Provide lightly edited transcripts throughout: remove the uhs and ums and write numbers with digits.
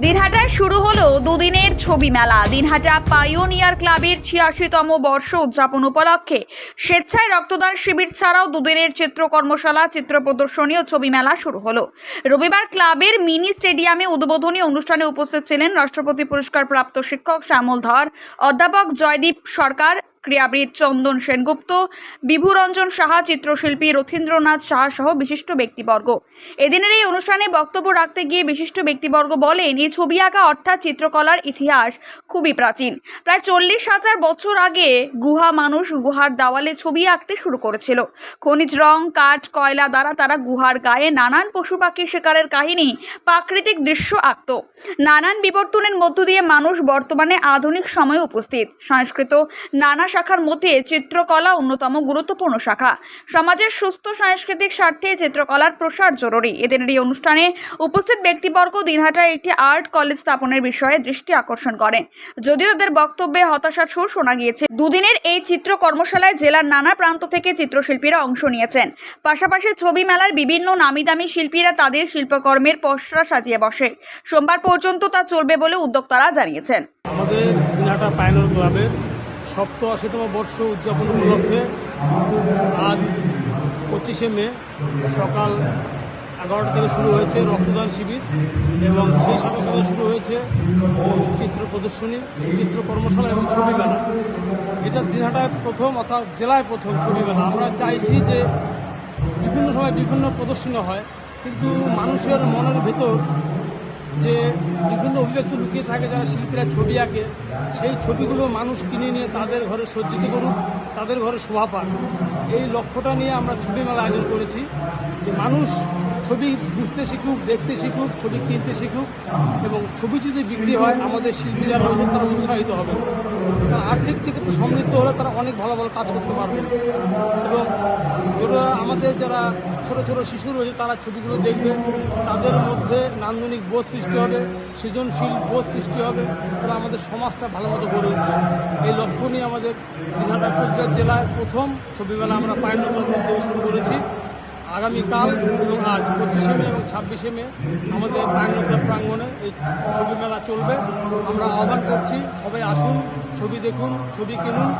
দিনহাটায় শুরু হলো দুদিনের ছবি মেলা। দিনহাটা পাইওনিয়ার ক্লাবের ৮৬তম বর্ষ উদযাপন উপলক্ষে স্বেচ্ছায় রক্তদান শিবির ছাড়াও দুদিনের চিত্র কর্মশালা, চিত্র প্রদর্শনী ও ছবি মেলা শুরু হলো। রবিবার ক্লাবের মিনি স্টেডিয়ামে উদ্বোধনী অনুষ্ঠানে উপস্থিত ছিলেন রাষ্ট্রপতি পুরস্কার প্রাপ্ত শিক্ষক শ্যামল ধর, অধ্যাপক জয়দীপ সরকার, ক্রীড়াবিদ চন্দন সেনগুপ্ত, বিভুরঞ্জন সাহা, চিত্রশিল্পী রথীন্দ্রনাথ সাহা সহ বিশিষ্ট ব্যক্তিবর্গ। এদিনের এই অনুষ্ঠানে বক্তব্য রাখতে গিয়ে বিশিষ্ট ব্যক্তিবর্গ বলেন, এই ছবি আঁকা অর্থাৎ চিত্রকলার ইতিহাস খুবই প্রাচীন। প্রায় ৪০,০০০ বছর আগে মানুষ গুহার দেওয়ালে ছবি আঁকতে শুরু করেছিল। খনিজ রং, কাঠ, কয়লা দ্বারা তারা গুহার গায়ে নানান পশু পাখি শিকারের কাহিনী, প্রাকৃতিক দৃশ্য আঁকত। নানান বিবর্তনের মধ্য দিয়ে মানুষ বর্তমানে আধুনিক সময়ে উপস্থিত। সংস্কৃত নানা শাখার মধ্যে চিত্রকলা অন্যতম গুরুত্বপূর্ণ শাখা। সমাজের সুস্থ সাংস্কৃতিক স্বার্থে চিত্রকলার প্রসার জরুরি। এদিনের এই অনুষ্ঠানে উপস্থিত ব্যক্তিবর্গ দিনহাটায় একটি আর্ট কলেজ স্থাপনের বিষয়ে দৃষ্টি আকর্ষণ করেন। যদিও তাদের বক্তব্যে হতাশার সুর শোনা গিয়েছে। দুদিনের এই চিত্র কর্মশালায় জেলার নানা প্রান্ত থেকে চিত্রশিল্পীরা অংশ নিয়েছেন। পাশাপাশি ছবি মেলার বিভিন্ন নামিদামি শিল্পীরা তাদের শিল্পকর্মের পসরা সাজিয়ে বসে। সোমবার পর্যন্ত তা চলবে বলে উদ্যোক্তারা জানিয়েছেন। আমাদের দিনহাটা পাইওনিয়ার ক্লাবের ৮৭তম বর্ষ উদযাপন উপলক্ষে আজ ২৫শে মে সকাল ১১টা থেকে শুরু হয়েছে রক্তদান শিবির এবং সেই সাথে সাথে শুরু হয়েছে চিত্র প্রদর্শনী, চিত্র কর্মশালা এবং ছবি মেলা। এটা দিনহাটায় প্রথম অর্থাৎ জেলায় প্রথম ছবি মেলা। আমরা চাইছি যে বিভিন্ন সময় বিভিন্ন প্রদর্শনী হয়, কিন্তু মানুষের মনের ভেতর যে বিভিন্ন অভিব্যক্তি লুকিয়ে থাকে, যারা শিল্পীরা ছবি আঁকে, সেই ছবিগুলো মানুষ কিনে নিয়ে তাদের ঘরে সজ্জিত করুক, তাদের ঘরে শোভা পাক। এই লক্ষ্যটা নিয়ে আমরা ছবি মেলা আয়োজন করেছি, যে মানুষ ছবি বুঝতে শিখুক, দেখতে শিখুক, ছবি কিনতে শিখুক এবং ছবি যদি বিক্রি হয় আমাদের শিল্পী যারা রয়েছে তারা উৎসাহিত হবে। কারণ আর্থিক দিকে তো সমৃদ্ধ হলে তারা অনেক ভালো ভালো কাজ করতে পারবে এবং আমাদের যারা ছোট ছোট শিশু রয়েছে তারা ছবিগুলো দেখবে, তাদের মধ্যে নান্দনিক বোধ সৃষ্টি হবে, সৃজনশীল বোধ সৃষ্টি হবে, তারা আমাদের সমাজটা ভালো মতো গড়ে উঠবে। এই লক্ষ্য নিয়ে আমাদের দিনহাটা কোচবিহার জেলায় প্রথম ছবি মেলা আমরা পাইওনিয়ার ক্লাব থেকে শুরু করেছি। আগামীকাল এবং আজ ২৫শে মে এবং ২৬শে মে আমাদের পাইওনিয়ার ক্লাব প্রাঙ্গণে এই ছবি মেলা চলবে। আমরা আহ্বান করছি, সবাই আসুন, ছবি দেখুন, ছবি কিনুন,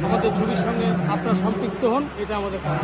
আমাদের ছবির সঙ্গে আপনারা সম্পৃক্ত হন, এটা আমাদের কাজ।